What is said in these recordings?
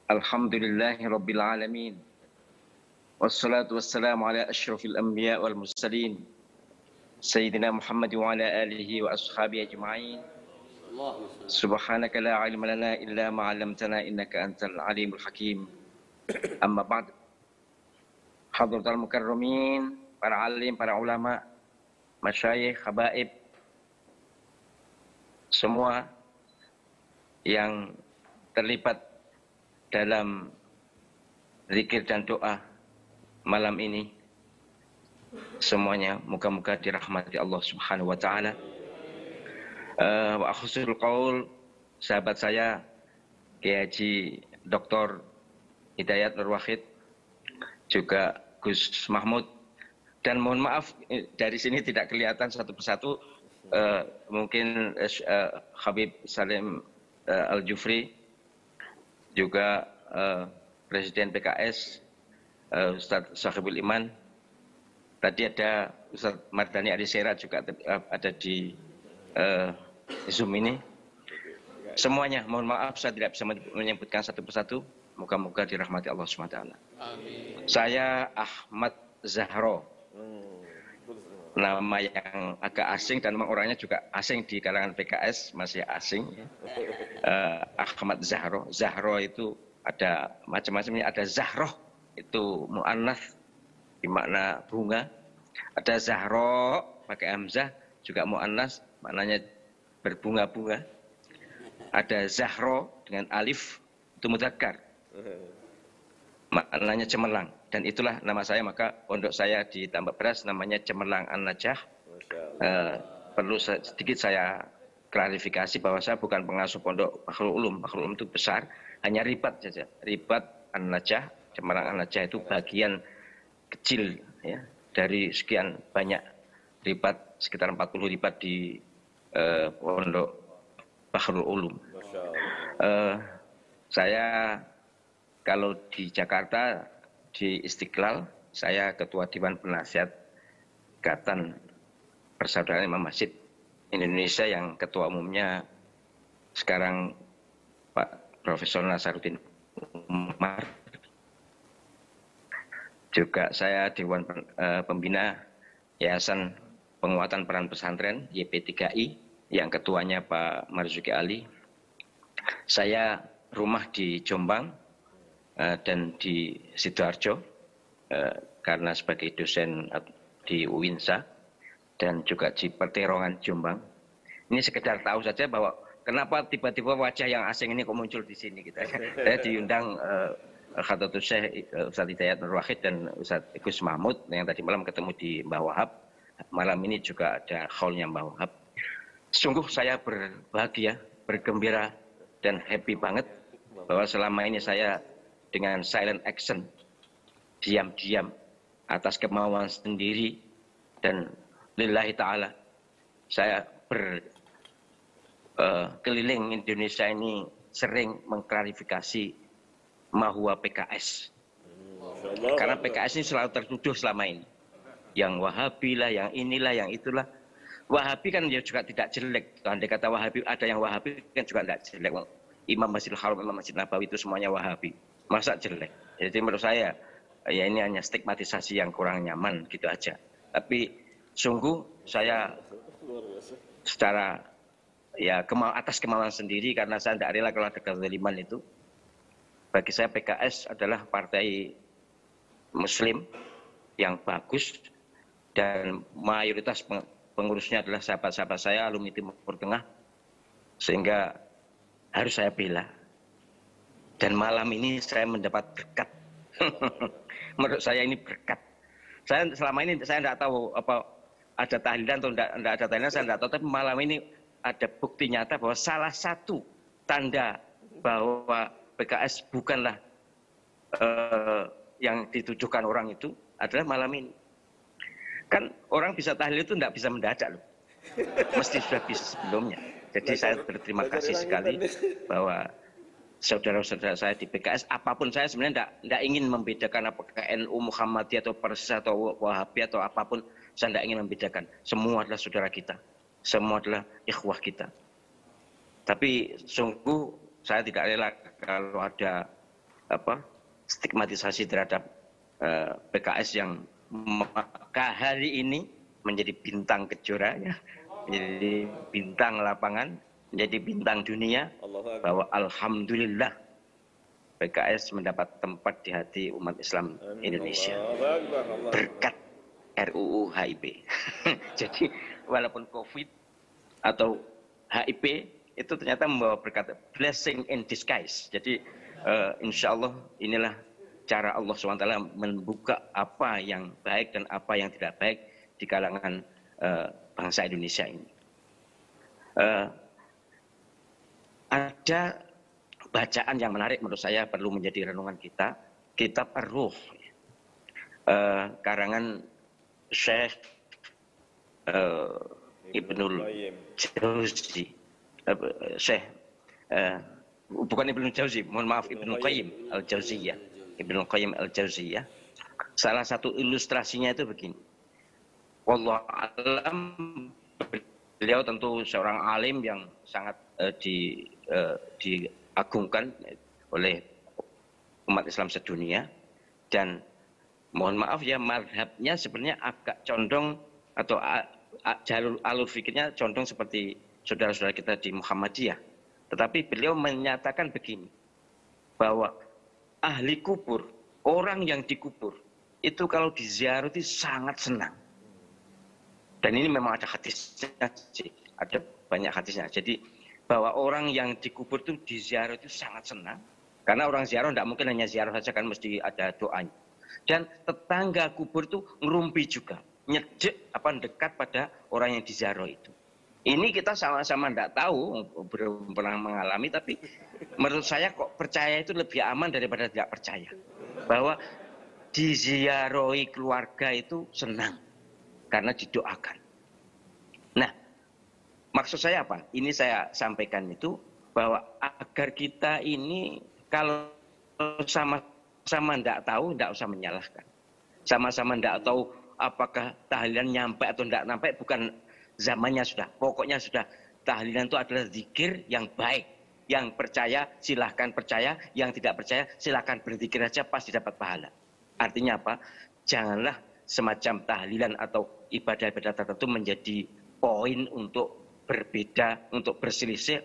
Alhamdulillahi Rabbil Alamin. Wassalatu wassalamu ala ashrafil anbiya wal mursalin. Sayyidina Muhammad wa ala alihi wa ashabihi ajma'in. Subhanaka la ilma lana illa ma 'allamtana innaka antal alimul hakim. Amma ba'd. Hadratul mukarramin, para alim, para ulama, masyayikh, habaib, semua yang terlibat dalam zikir dan doa malam ini, semuanya moga-moga dirahmati Allah Subhanahu wa taala. Wa akhusul qaul, sahabat saya Kiai Haji Dr. Hidayat Nur Wahid, juga Gus Mahmud, dan mohon maaf dari sini tidak kelihatan satu persatu, mungkin Habib Salim Al-Jufri, juga Presiden PKS Ustadz Sahibul Iman, tadi ada Ustadz Mardani Alisera juga ada di Zoom ini. Semuanya mohon maaf saya tidak bisa menyebutkan satu persatu, moga-moga dirahmati Allah SWT. Saya Ahmad Zahro, nama yang agak asing dan memang orangnya juga asing di kalangan PKS, masih asing. Ahmad Zahro. Zahro itu ada macam-macamnya. Ada Zahroh, itu mu'annath, bermakna bunga. Ada Zahro pakai hamzah, juga mu'annath, maknanya berbunga-bunga. Ada Zahro dengan alif, itu mudzakkar, maknanya cemerlang. Dan itulah nama saya, maka pondok saya di Tambak Beras namanya Cemerlang An-Najah. Perlu sedikit saya klarifikasi bahwa saya bukan pengasuh pondok Bahrul Ulum. Bahrul Ulum itu besar, hanya Ribat saja. Ribat An-Najah, Cemerlang An-Najah itu bagian kecil ya, dari sekian banyak ribat, sekitar 40 ribat di pondok Bahrul Ulum. Saya kalau di Jakarta, di Istiqlal, saya Ketua Dewan Penasihat Ikatan Persaudaraan Imam Masjid Indonesia, yang ketua umumnya sekarang Pak Profesor Nasaruddin Umar. Juga saya Dewan Pembina Yayasan Penguatan Peran Pesantren YP3I, yang ketuanya Pak Marzuki Ali. Saya rumah di Jombang dan di Sidoarjo karena sebagai dosen di UINSA, dan juga di Perterongan Jombang. Ini sekedar tahu saja bahwa kenapa tiba-tiba wajah yang asing ini kok muncul di sini gitu. Saya diundang Khadatul Syekh Ustadz Hidayat Nur Wahid dan Ustadz Gus Mahmud yang tadi malam ketemu di Mbah Wahab. Malam ini juga ada khaulnya Mbah Wahab. Sungguh saya berbahagia, bergembira, dan happy banget bahwa selama ini saya dengan silent action, diam-diam, atas kemauan sendiri, dan lillahi ta'ala, saya berkeliling Indonesia ini sering mengklarifikasi mahua PKS. Karena PKS ini selalu tertuduh selama ini. Yang Wahabi lah, yang inilah, yang itulah. Wahabi kan ya juga tidak jelek. Andai kata Wahabi, ada yang Wahabi kan juga tidak jelek. Imam Masjidil Haram, Imam Masjid Nabawi itu semuanya Wahabi. Masa jelek? Jadi menurut saya, ya ini hanya stigmatisasi yang kurang nyaman gitu aja. Tapi sungguh saya secara ya atas kemauan sendiri, karena saya tidak rela kalau ada kezaliman itu. Bagi saya PKS adalah partai Muslim yang bagus, dan mayoritas pengurusnya adalah sahabat-sahabat saya alumni Timur Tengah, sehingga harus saya bela. Dan malam ini saya mendapat berkat. Menurut saya ini berkat. Saya selama ini saya tidak tahu apa ada tahlilan atau tidak ada tahlilan, saya tidak tahu. Tapi malam ini ada bukti nyata bahwa salah satu tanda bahwa PKS bukanlah yang ditujukan orang itu adalah malam ini. Kan orang bisa tahlil itu tidak bisa mendadak loh. Mesti sudah bisa sebelumnya. Jadi saya berterima kasih sekali bahwa saudara-saudara saya di PKS, apapun saya sebenarnya tidak ingin membedakan apakah NU, Muhammadiyah atau Persis atau Wahabi atau apapun, saya tidak ingin membedakan. Semua adalah saudara kita, semua adalah ikhwah kita. Tapi sungguh saya tidak rela kalau ada stigmatisasi terhadap PKS yang maka hari ini menjadi bintang kejora, ya, menjadi bintang lapangan, menjadi bintang dunia, bahwa alhamdulillah PKS mendapat tempat di hati umat Islam Indonesia berkat RUU HIP. Jadi walaupun COVID atau HIP itu ternyata membawa berkat, blessing in disguise. Jadi insya Allah inilah cara Allah SWT membuka apa yang baik dan apa yang tidak baik di kalangan bangsa Indonesia ini. Ada bacaan yang menarik menurut saya perlu menjadi renungan kita, kitab Ar-Ruh, karangan Syekh Ibnul Jauzi, Syekh bukan Ibnul Jauzi, mohon maaf, Ibnul Qayyim Al-Jauziyah, Ibnul Qayyim Al-Jauziyah. Salah satu ilustrasinya itu begini. Wallahu alam, beliau tentu seorang alim yang sangat diagungkan oleh umat Islam sedunia, dan mohon maaf ya, madhabnya sebenarnya agak condong atau jalur alur fikirnya condong seperti saudara-saudara kita di Muhammadiyah. Tetapi beliau menyatakan begini, bahwa ahli kubur, orang yang dikubur, itu kalau diziarati sangat senang. Dan ini memang ada hadisnya, ada banyak hadisnya. Jadi bahwa orang yang dikubur itu diziarah itu sangat senang. Karena orang ziarah tidak mungkin hanya ziarah saja, kan mesti ada doanya. Dan tetangga kubur itu ngerumpi juga, nyedek dekat pada orang yang diziarah itu. Ini kita sama-sama tidak tahu, belum pernah mengalami, tapi menurut saya kok percaya itu lebih aman daripada tidak percaya. Bahwa diziarahi keluarga itu senang karena didoakan. Nah, maksud saya apa? Ini saya sampaikan itu bahwa agar kita ini kalau sama-sama tidak tahu, tidak usah menyalahkan. Sama-sama tidak tahu apakah tahlilan nyampe atau tidak nyampe, bukan zamannya sudah. Pokoknya sudah, tahlilan itu adalah zikir yang baik. Yang percaya silahkan percaya, yang tidak percaya silahkan berzikir saja, pasti dapat pahala. Artinya apa? Janganlah semacam tahlilan atau ibadah-ibadah tertentu menjadi poin untuk berbeda, untuk berselisih.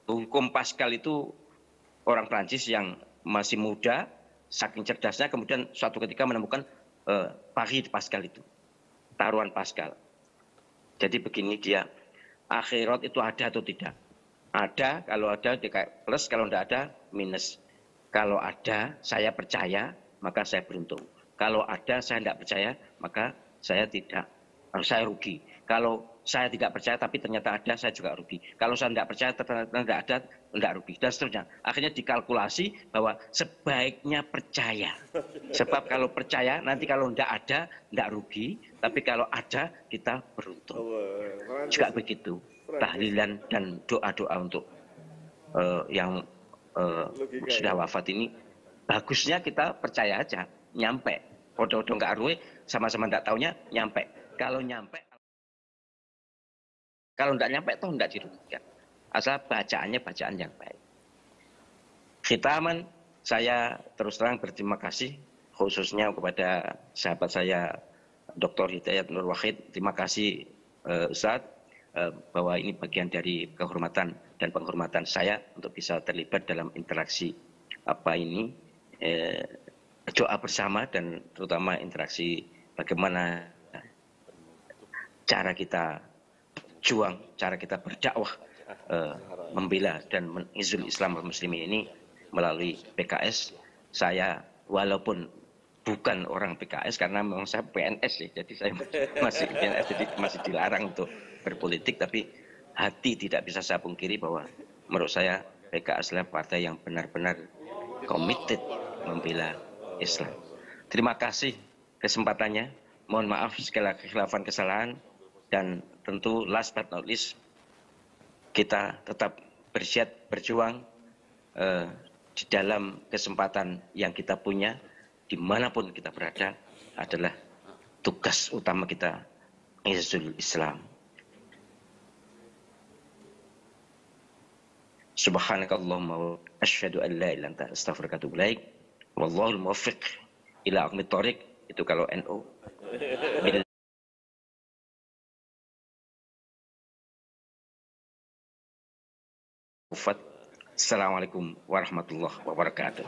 Hukum Pascal itu orang Prancis yang masih muda, saking cerdasnya, kemudian suatu ketika menemukan Paris Pascal itu, taruhan Pascal. Jadi begini dia, akhirat itu ada atau tidak? Ada, kalau ada plus, kalau tidak ada minus. Kalau ada saya percaya, maka saya beruntung. Kalau ada saya tidak percaya, maka saya tidak, saya rugi. Kalau saya tidak percaya tapi ternyata ada, saya juga rugi. Kalau saya tidak percaya ternyata tidak ada, tidak rugi, dan seterusnya. Akhirnya dikalkulasi bahwa sebaiknya percaya. Sebab kalau percaya, nanti kalau tidak ada, tidak rugi. Tapi kalau ada, kita beruntung. Juga begitu. Tahlilan dan doa-doa untuk yang sudah wafat ini, bagusnya kita percaya aja, nyampe. Podo-podo nggak arwah, sama-sama tidak taunya, nyampe. Kalau nyampe, kalau tidak nyampe, toh tidak dirugikan. Asal bacaannya bacaan yang baik. Khitaman, saya terus terang berterima kasih, khususnya kepada sahabat saya, Dr. Hidayat Nur Wahid. Terima kasih Ustadz, bahwa ini bagian dari kehormatan dan penghormatan saya untuk bisa terlibat dalam interaksi doa bersama, dan terutama interaksi bagaimana cara kita berjuang, cara kita berdakwah, membela dan mengizul Islam muslimin ini melalui PKS. Saya walaupun bukan orang PKS karena memang saya PNS ya, jadi saya masih PNS, jadi masih dilarang untuk berpolitik, tapi hati tidak bisa saya pungkiri bahwa menurut saya PKS adalah partai yang benar-benar committed membela Islam. Terima kasih kesempatannya. Mohon maaf segala kekhilafan, kesalahan, dan tentu last but not least, kita tetap bersiap berjuang di dalam kesempatan yang kita punya, dimanapun kita berada, adalah tugas utama kita, Izzul Islam. Subhanakallahumma wa asyhadu an la ilaha illa anta astaghfiruka wa atubu ilaik. Wallahul muwaffiq ila aqwamit thoriq. Itu kalau NU. Assalamualaikum warahmatullahi wabarakatuh.